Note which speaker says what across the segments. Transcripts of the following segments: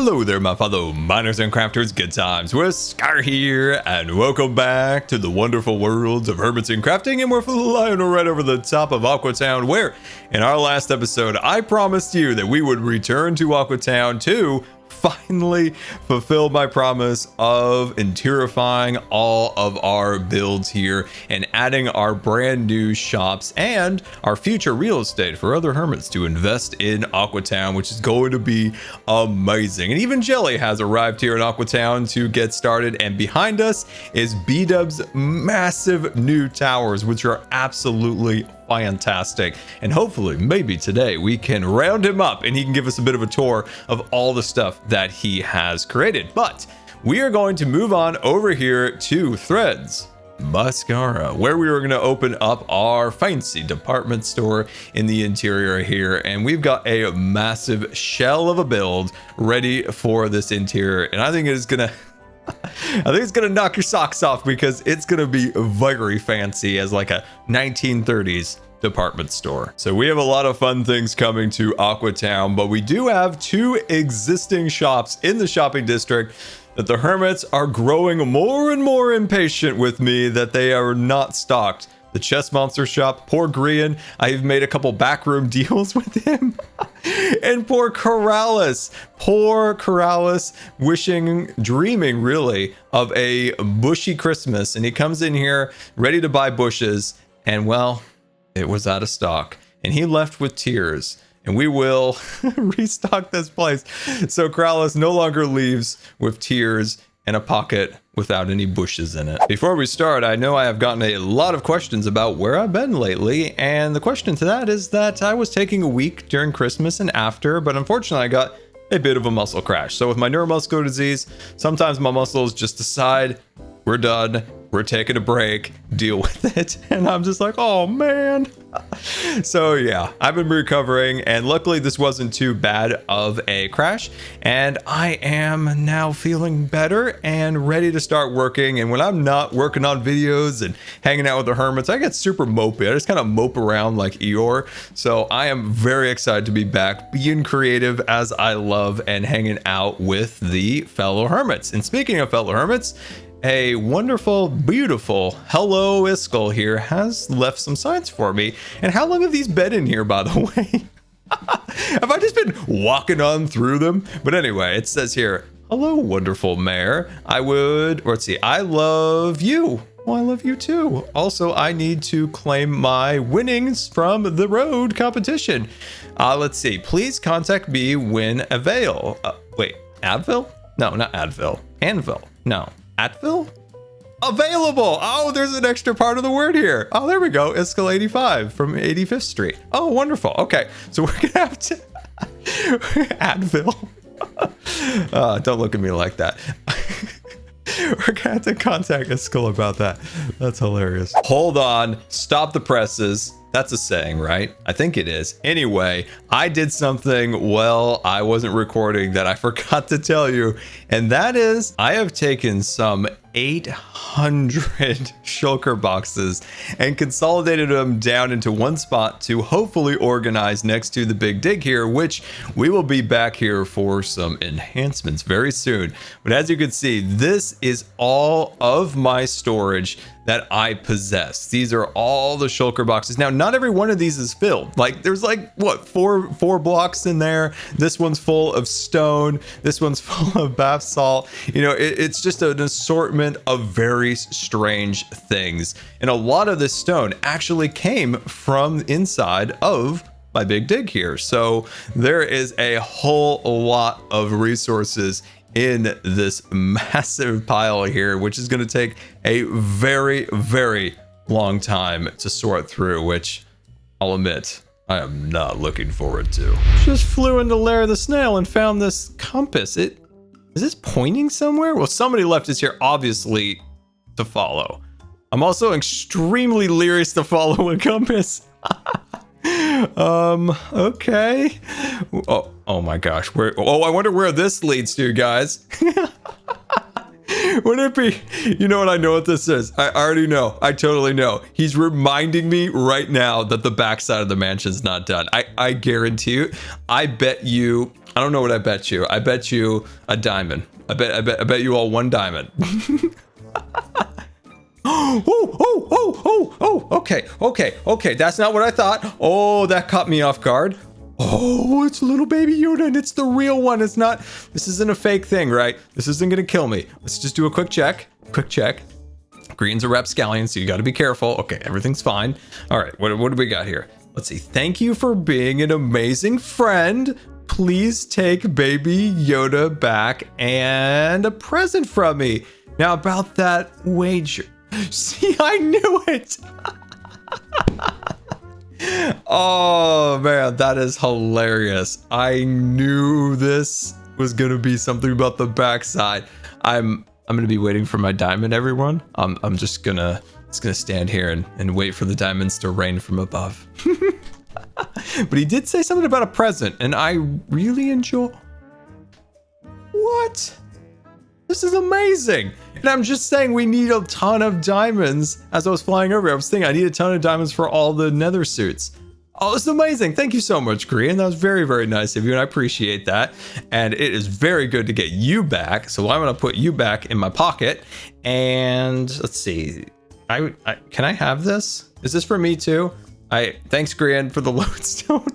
Speaker 1: Hello there, my fellow miners and crafters. Good times with Scar here, and welcome back to the wonderful worlds of Hermits and Crafting. And we're flying right over the top of Aqua Town, where in our last episode I promised you that we would return to Aqua Town to finally fulfill my promise of interifying all of our builds here and adding our brand new shops and our future real estate for other hermits to invest in Aqua Town, which is going to be amazing. And even Jelly has arrived here in Aqua Town to get started, and behind us is B-Dub's massive new towers, which are absolutely fantastic. And hopefully maybe today we can round him up and he can give us a bit of a tour of all the stuff that he has created. But we are going to move on over here to Threads by Scara, where we are going to open up our fancy department store in the interior here, and we've got a massive shell of a build ready for this interior, and I think it is gonna it's gonna knock your socks off because it's gonna be very fancy as like a 1930s department store. So we have a lot of fun things coming to Aqua Town, but we do have two existing shops in the shopping district that the hermits are growing more and more impatient with me that they are not stocked. The chest monster shop, poor Grian, I've made a couple backroom deals with him. And poor Corrales, dreaming really of a bushy Christmas, and he comes in here ready to buy bushes, and well, it was out of stock, and he left with tears. And we will restock this place so Corrales no longer leaves with tears and a pocket without any bushes in it. Before we start, I know I have gotten a lot of questions about where I've been lately, and the question to that is that I was taking a week during Christmas and after, but unfortunately I got a bit of a muscle crash. So with my neuromuscular disease, sometimes my muscles just decide we're done, we're taking a break, deal with it. And I'm just like, oh man. So yeah, I've been recovering, and luckily this wasn't too bad of a crash, and I am now feeling better and ready to start working. And when I'm not working on videos and hanging out with the hermits, I get super mopey. I just kind of mope around like Eeyore. So I am very excited to be back, being creative as I love, and hanging out with the fellow hermits. And speaking of fellow hermits, a wonderful, beautiful Hello Iskall here has left some signs for me. And how long have these been in here, by the way? Have I just been walking on through them? But anyway, it says here, hello, wonderful mayor. I love you. Well, I love you too. Also, I need to claim my winnings from the road competition. Let's see. Please contact me when avail. Wait, Advil? No, not Advil. Anvil. No. Advil? Available. Oh, there's an extra part of the word here. Oh, there we go. Iskall 85 from 85th Street. Oh, wonderful. Okay, so we're gonna have to Advil. Don't look at me like that. We're gonna have to contact Iskall about that. That's hilarious. Hold on. Stop the presses. That's a saying, right? I think it is. Anyway, I did something while I wasn't recording that I forgot to tell you, and that is I have taken some 800 shulker boxes and consolidated them down into one spot to hopefully organize next to the big dig here, which we will be back here for some enhancements very soon. But as you can see, this is all of my storage that I possess. These are all the shulker boxes. Now, not every one of these is filled. Like, there's like, what, four blocks in there. This one's full of stone. This one's full of bath salt. You know, it's just an assortment of very strange things. And a lot of this stone actually came from inside of my big dig here. So there is a whole lot of resources in this massive pile here, which is going to take a very, very long time to sort through, which I'll admit I am not looking forward to. Just flew into Lair of the Snail and found this compass. Is this pointing somewhere? Well, somebody left us here, obviously, to follow. I'm also extremely leery to follow a compass. Okay. Oh my gosh. I wonder where this leads to, guys. Would it be, you know what, I know what this is. I already know. I totally know. He's reminding me right now that the backside of the mansion's not done. I guarantee you, I bet you I don't know what I bet you. I bet you a diamond. I bet you all 1 diamond. Okay. That's not what I thought. Oh, that caught me off guard. Oh, it's little Baby Yoda, and it's the real one. It's not, this isn't a fake thing, right? This isn't gonna kill me. Let's just do a quick check. Grian's a rapscallion, so you gotta be careful. Okay, everything's fine. All right, what do we got here? Let's see. Thank you for being an amazing friend. Please take Baby Yoda back and a present from me. Now about that wager. See, I knew it. Oh man, that is hilarious. I knew this was gonna be something about the backside. I'm gonna be waiting for my diamond, everyone. I'm just gonna stand here and wait for the diamonds to rain from above. But he did say something about a present, and I really enjoy. What? This is amazing. And I'm just saying we need a ton of diamonds. As I was flying over, I was thinking I need a ton of diamonds for all the nether suits. Oh, this is amazing. Thank you so much, Grian. That was very, very nice of you, and I appreciate that. And it is very good to get you back. So I'm going to put you back in my pocket. And let's see. Can I have this? Is this for me too? Thanks, Grian, for the lodestone.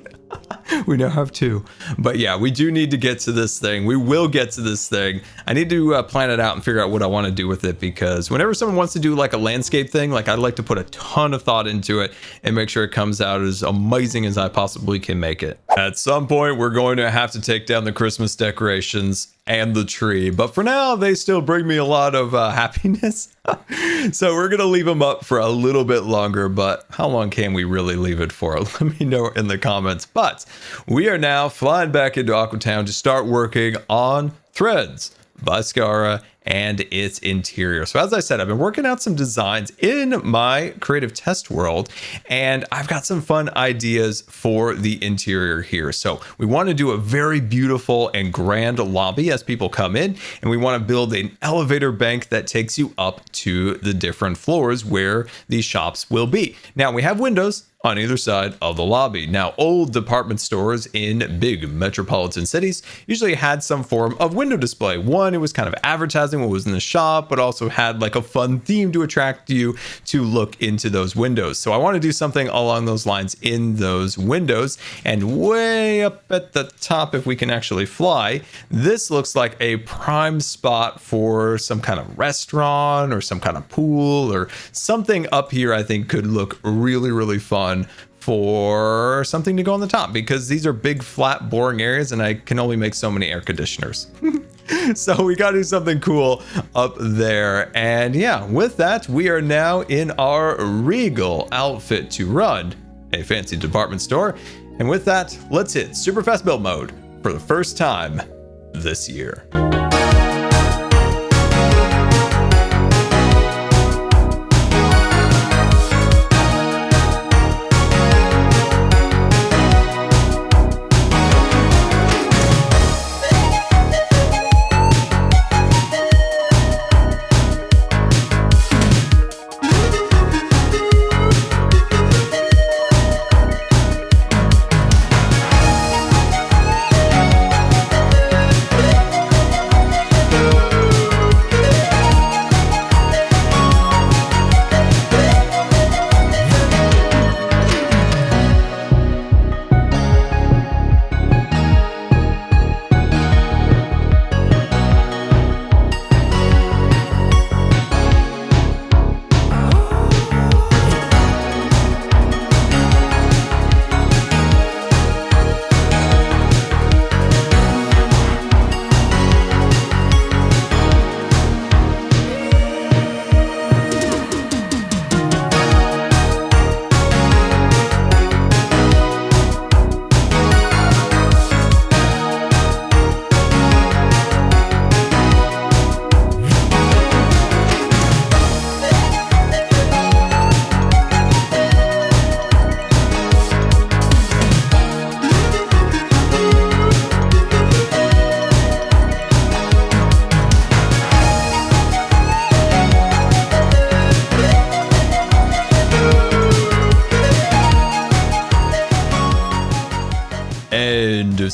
Speaker 1: We now have 2. But yeah, we do need to get to this thing. We will get to this thing. I need to plan it out and figure out what I want to do with it, because whenever someone wants to do like a landscape thing, like I'd like to put a ton of thought into it and make sure it comes out as amazing as I possibly can make it. At some point, we're going to have to take down the Christmas decorations and the tree, but for now they still bring me a lot of happiness. So we're gonna leave them up for a little bit longer, but how long can we really leave it for? Let me know in the comments. But we are now flying back into Aqua Town to start working on Threads by Scara and its interior. So as I said, I've been working out some designs in my creative test world, and I've got some fun ideas for the interior here. So we want to do a very beautiful and grand lobby as people come in, and we want to build an elevator bank that takes you up to the different floors where these shops will be. Now we have windows on either side of the lobby. Now, old department stores in big metropolitan cities usually had some form of window display. One, it was kind of advertising what was in the shop, but also had like a fun theme to attract you to look into those windows. So I want to do something along those lines in those windows. And way up at the top, if we can actually fly, this looks like a prime spot for some kind of restaurant or some kind of pool or something up here. I think could look really, really fun for something to go on the top, because these are big, flat, boring areas and I can only make so many air conditioners. So we got to do something cool up there. And yeah, with that, we are now in our regal outfit to run a fancy department store. And with that, let's hit super fast build mode for the first time this year.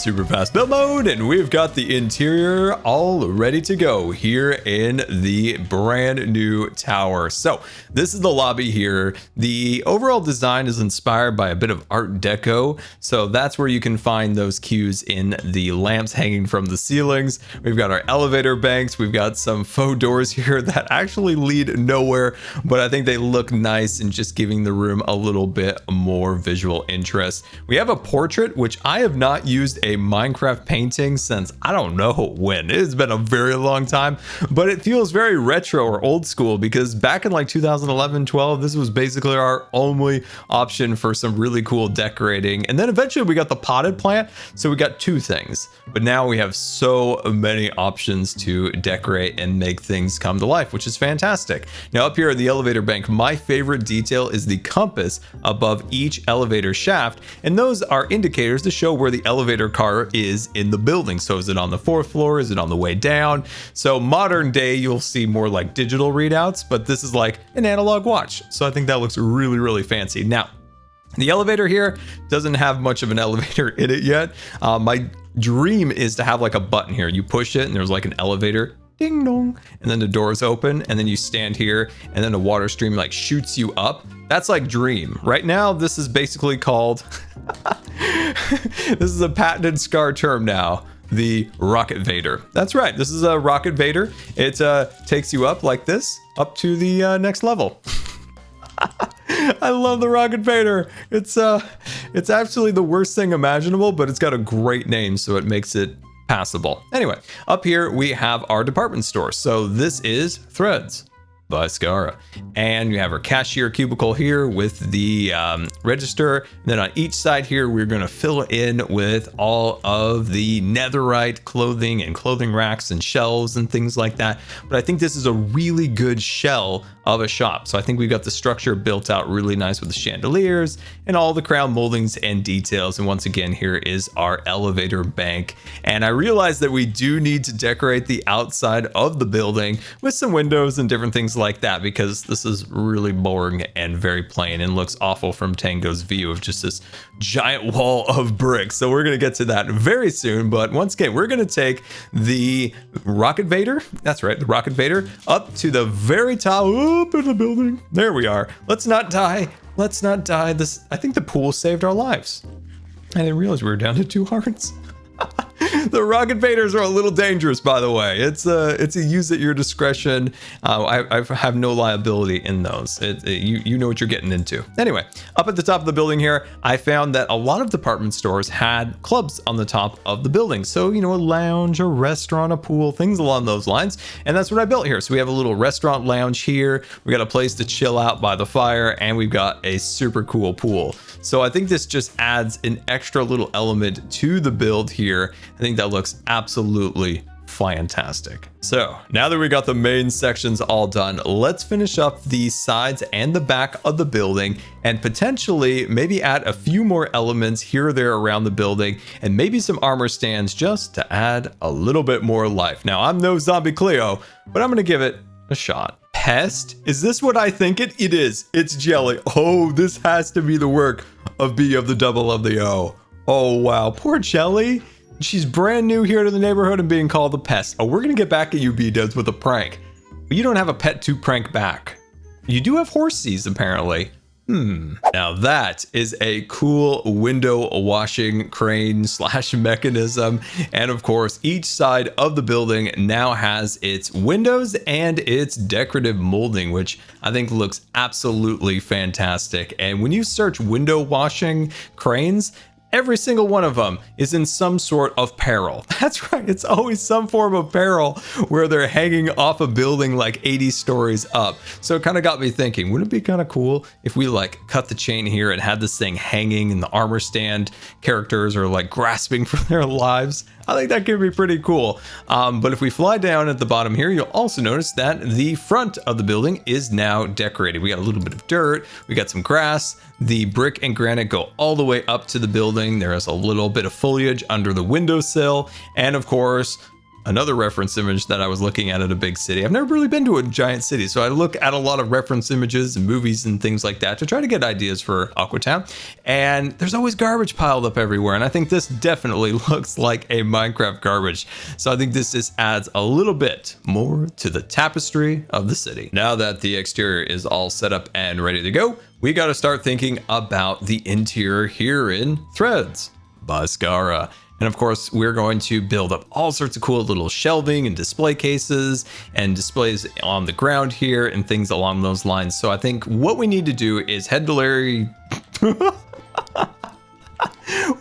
Speaker 1: super fast build mode, and we've got the interior all ready to go here in the brand new tower. So this is the lobby here. The overall design is inspired by a bit of Art Deco, so that's where you can find those cues in the lamps hanging from the ceilings. We've got our elevator banks, we've got some faux doors here that actually lead nowhere, but I think they look nice and just giving the room a little bit more visual interest. We have a portrait, which I have not used a Minecraft painting since I don't know when. It has been a very long time, but it feels very retro or old school because back in like 2011-12, this was basically our only option for some really cool decorating. And then eventually we got the potted plant, so we got two things. But now we have so many options to decorate and make things come to life, which is fantastic. Now up here in the elevator bank, my favorite detail is the compass above each elevator shaft, and those are indicators to show where the elevator car is in the building. So is it on the 4th floor? Is it on the way down? So modern day, you'll see more like digital readouts, but this is like an analog watch. So I think that looks really, really fancy. Now, the elevator here doesn't have much of an elevator in it yet. My dream is to have like a button here. You push it and there's like an elevator, ding dong, and then the doors open and then you stand here and then a water stream like shoots you up. That's like dream. Right now, this is basically called, this is a patented Scar term now, the Rocket Vader. That's right, this is a Rocket Vader. It takes you up like this, up to the next level. I love the Rocket Vader. It's absolutely the worst thing imaginable, but it's got a great name, so it makes it passable. Anyway, up here we have our department store. So this is Threads by Scara, and you have our cashier cubicle here with the register. And then on each side here, we're going to fill in with all of the netherite clothing and clothing racks and shelves and things like that. But I think this is a really good shell of a shop. So I think we've got the structure built out really nice with the chandeliers and all the crown moldings and details. And once again, here is our elevator bank. And I realized that we do need to decorate the outside of the building with some windows and different things like that, because this is really boring and very plain and looks awful from Tango's view of just this giant wall of bricks. So we're going to get to that very soon. But once again, we're going to take the Rocket Vader. That's right, the Rocket Vader up to the very top up in the building. There we are. Let's not die. Let's not die. This, I think the pool saved our lives. I didn't realize we were down to 2 hearts. The Rocket Vaders are a little dangerous, by the way. It's a use at your discretion. I have no liability in those. You know what you're getting into. Anyway, up at the top of the building here, I found that a lot of department stores had clubs on the top of the building. So, you know, a lounge, a restaurant, a pool, things along those lines. And that's what I built here. So we have a little restaurant lounge here. We got a place to chill out by the fire, and we've got a super cool pool. So I think this just adds an extra little element to the build here. I think that looks absolutely fantastic. So now that we got the main sections all done, let's finish up the sides and the back of the building and potentially maybe add a few more elements here or there around the building and maybe some armor stands just to add a little bit more life. Now, I'm no Zombie Cleo, but I'm going to give it a shot. Pest? Is this what I think it is? It's jelly. Oh, this has to be the work of B of the double of the O. Oh, wow. Poor Jelly. She's brand new here to the neighborhood and being called the pest. Oh, we're going to get back at you, B-Duds, with a prank. But you don't have a pet to prank back. You do have horsies, apparently. Now that is a cool window washing crane / mechanism. And of course, each side of the building now has its windows and its decorative molding, which I think looks absolutely fantastic. And when you search window washing cranes, every single one of them is in some sort of peril. That's right, it's always some form of peril where they're hanging off a building like 80 stories up. So it kind of got me thinking, wouldn't it be kind of cool if we like cut the chain here and had this thing hanging and the armor stand characters are like grasping for their lives? I think that could be pretty cool. But if we fly down at the bottom here, you'll also notice that the front of the building is now decorated. We got a little bit of dirt, we got some grass, the brick and granite go all the way up to the building. There is a little bit of foliage under the windowsill, and of course, another reference image that I was looking at a big city. I've never really been to a giant city, so I look at a lot of reference images and movies and things like that to try to get ideas for Aqua Town. And there's always garbage piled up everywhere, and I think this definitely looks like a Minecraft garbage. So I think this just adds a little bit more to the tapestry of the city. Now that the exterior is all set up and ready to go, we got to start thinking about the interior here in Threads by Scara. And of course, we're going to build up all sorts of cool little shelving and display cases and displays on the ground here and things along those lines. So I think what we need to do is head to Larry.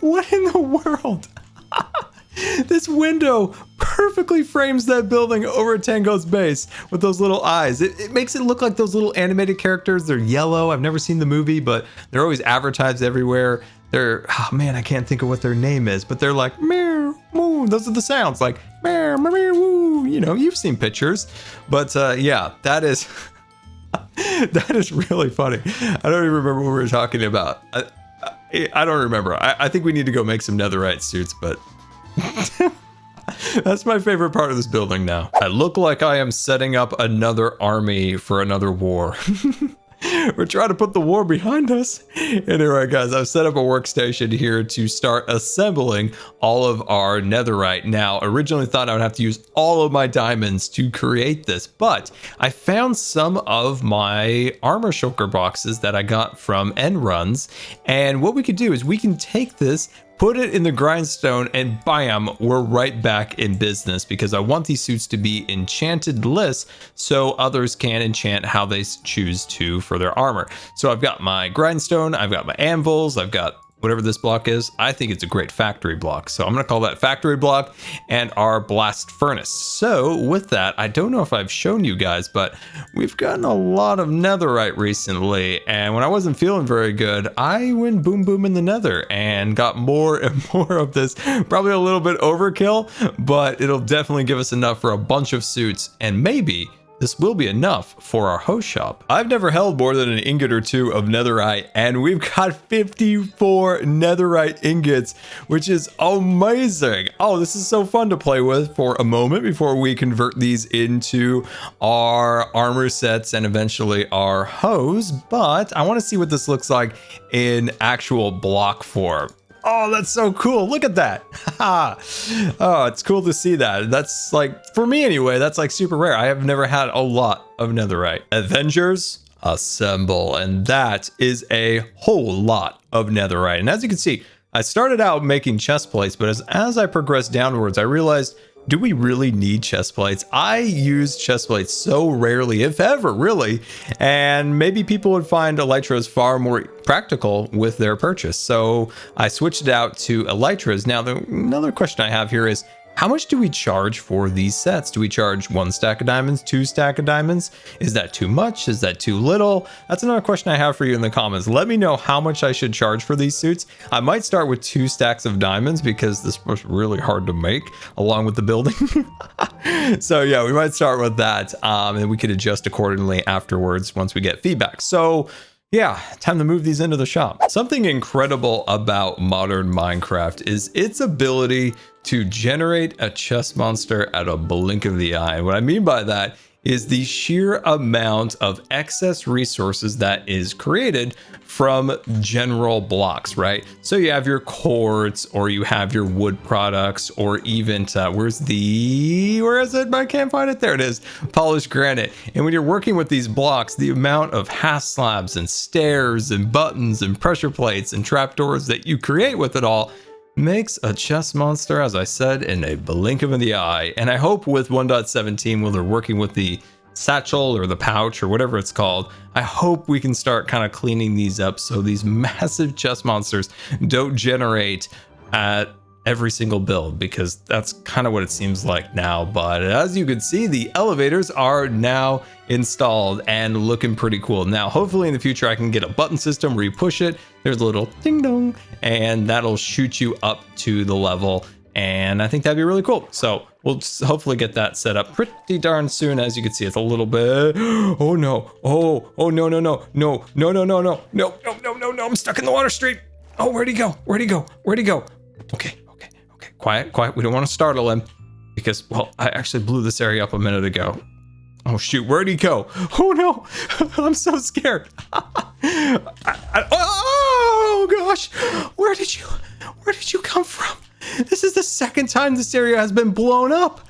Speaker 1: What in the world? This window perfectly frames that building over Tango's base with those little eyes. It makes it look like those little animated characters. They're yellow. I've never seen the movie, but they're always advertised everywhere. They're, oh man, I can't think of what their name is, but they're like, meow, moo. Those are the sounds, like, meow, meow, meow, woo. You know, you've seen pictures. But yeah, that is, that is really funny. I don't even remember what we were talking about. I don't remember. I think we need to go make some netherite suits, but that's my favorite part of this building now. I look like I am setting up another army for another war. We're trying to put the war behind us. Anyway, guys, I've set up a workstation here to start assembling all of our netherite. Now, originally thought I would have to use all of my diamonds to create this, but I found some of my armor shulker boxes that I got from end runs. And what we could do is we can take this, put it in the grindstone, and bam, we're right back in business, because I want these suits to be enchanted lists so others can enchant how they choose to for their armor. So I've got my grindstone, I've got my anvils, I've got whatever this block is. I think it's a great factory block, so I'm gonna call that factory block, and our blast furnace. So with that, I don't know if I've shown you guys, but we've gotten a lot of netherite recently, and when I wasn't feeling very good, I went boom boom in the nether and got more and more of this. Probably a little bit overkill, but it'll definitely give us enough for a bunch of suits, and maybe this will be enough for our host shop. I've never held more than an ingot or two of netherite, and we've got 54 netherite ingots, which is amazing. Oh, this is so fun to play with for a moment before we convert these into our armor sets and eventually our hose. But I want to see what this looks like in actual block form. Oh, that's so cool. Look at that. Oh, it's cool to see that. That's like, for me anyway, that's like super rare. I have never had a lot of netherite. Avengers, assemble. And that is a whole lot of netherite. And as you can see, I started out making chest plates, but as I progressed downwards, I realized, do we really need chest plates? I use chest plates so rarely, if ever, really. And maybe people would find elytras far more practical with their purchase. So I switched it out to elytras. Now, another question I have here is, how much do we charge for these sets? Do we charge 1 stack of diamonds, 2 stack of diamonds? Is that too much? Is that too little? That's another question I have for you in the comments. Let me know how much I should charge for these suits. I might start with 2 stacks of diamonds because this was really hard to make along with the building. So yeah, we might start with that, and we could adjust accordingly afterwards once we get feedback. So yeah, time to move these into the shop. Something incredible about modern Minecraft is its ability to generate a chest monster at a blink of the eye. And what I mean by that is the sheer amount of excess resources that is created from general blocks, right? So you have your quartz, or you have your wood products, or even, where is it? I can't find it. There it is, polished granite. And when you're working with these blocks, the amount of half slabs and stairs and buttons and pressure plates and trapdoors that you create with it all makes a chest monster, as I said, in a blink of the eye. And I hope with 1.17, when they're working with the satchel or the pouch or whatever it's called, I hope we can start kind of cleaning these up so these massive chest monsters don't generate at every single build, because that's kind of what it seems like now. But as you can see, the elevators are now installed and looking pretty cool. Now, hopefully in the future, I can get a button system where you push it, there's a little ding dong, and that'll shoot you up to the level. And I think that'd be really cool. So we'll hopefully get that set up pretty darn soon. As you can see, it's a little bit, oh no, oh no, no, no, no, no, no, no, no, no, no, no, no, no, I'm stuck in the water street. Oh, where'd he go? Where'd he go? Where'd he go? Okay. Quiet. We don't want to startle him. because, well, I actually blew this area up a minute ago. Oh shoot, where'd he go? Oh no, I'm so scared. Oh gosh, where did you come from? This is the second time this area has been blown up.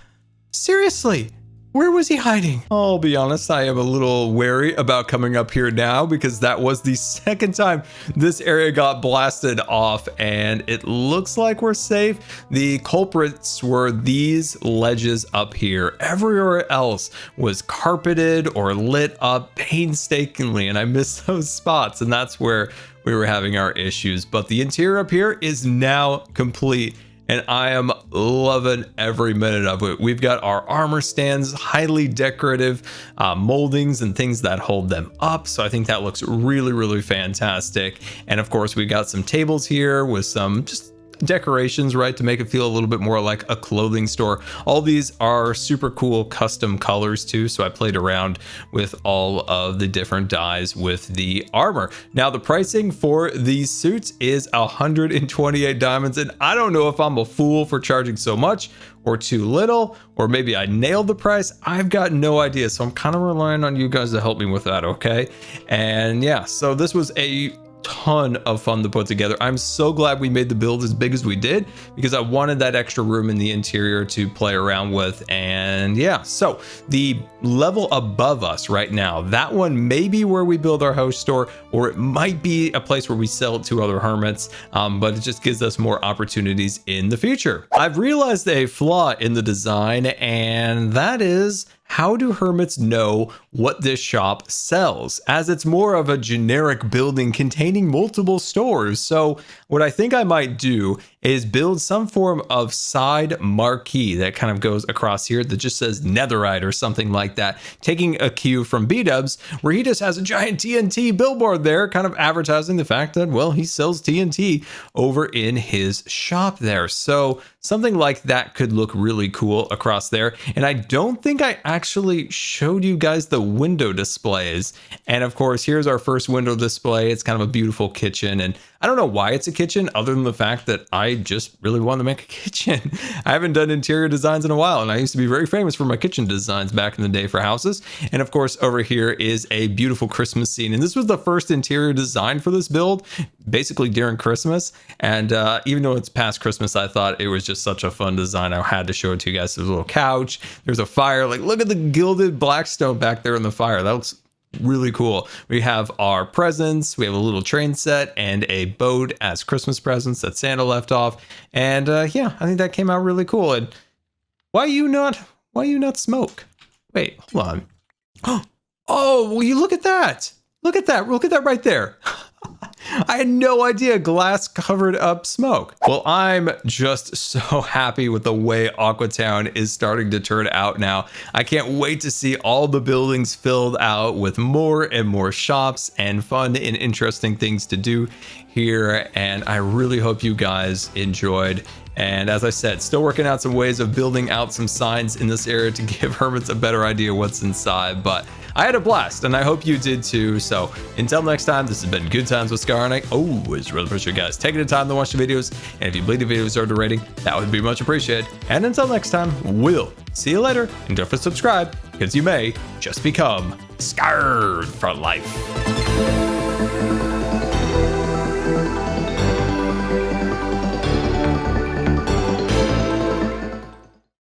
Speaker 1: Seriously, where was he hiding? I'll be honest, I am a little wary about coming up here now because that was the second time this area got blasted off, and it looks like we're safe. The culprits were these ledges up here. Everywhere else was carpeted or lit up painstakingly, and I missed those spots, and that's where we were having our issues. But the interior up here is now complete, and I am loving every minute of it. We've got our armor stands, highly decorative moldings and things that hold them up. So I think that looks really, really fantastic. And of course, we got some tables here with some just decorations, right, to make it feel a little bit more like a clothing store. All these are super cool custom colors too, so I played around with all of the different dyes with the armor. Now the pricing for these suits is 128 diamonds, and I don't know if I'm a fool for charging so much or too little, or maybe I nailed the price. I've got no idea, so I'm kind of relying on you guys to help me with that, okay? And yeah, so this was a ton of fun to put together. I'm so glad we made the build as big as we did because I wanted that extra room in the interior to play around with. And yeah, so the level above us right now, that one may be where we build our host store, or it might be a place where we sell it to other hermits, but it just gives us more opportunities in the future. I've realized a flaw in the design, and that is, how do hermits know what this shop sells, as it's more of a generic building containing multiple stores? So what I think I might do is build some form of side marquee that kind of goes across here that just says Netherite or something like that, taking a cue from B-Dubs, where he just has a giant TNT billboard there, kind of advertising the fact that, well, he sells TNT over in his shop there. So something like that could look really cool across there. And I don't think I actually showed you guys the window displays. And of course, here's our first window display. It's kind of a beautiful kitchen, and I don't know why it's a kitchen other than the fact that I just really wanted to make a kitchen. I haven't done interior designs in a while, and I used to be very famous for my kitchen designs back in the day for houses. And of course, over here is a beautiful Christmas scene. And this was the first interior design for this build, basically during Christmas. And even though it's past Christmas, I thought it was just such a fun design. I had to show it to you guys. There's a little couch. There's a fire. Like, look at the gilded blackstone back there in the fire. That looks really cool. We have our presents. We have a little train set and a boat as Christmas presents that Santa left off. And yeah, I think that came out really cool. And why you not smoke? Wait, hold on. Oh, will you look at that? Look at that. Look at that right there. I had no idea glass covered up smoke. Well, I'm just so happy with the way Aqua Town is starting to turn out now. I can't wait to see all the buildings filled out with more and more shops and fun and interesting things to do here. And I really hope you guys enjoyed. And as I said, still working out some ways of building out some signs in this area to give hermits a better idea what's inside. But I had a blast, and I hope you did too. So until next time, this has been Good Times with Scar, and I always really appreciate you guys taking the time to watch the videos. And if you believe the video deserved a rating, that would be much appreciated. And until next time, we'll see you later. And don't forget to subscribe, because you may just become scarred for life.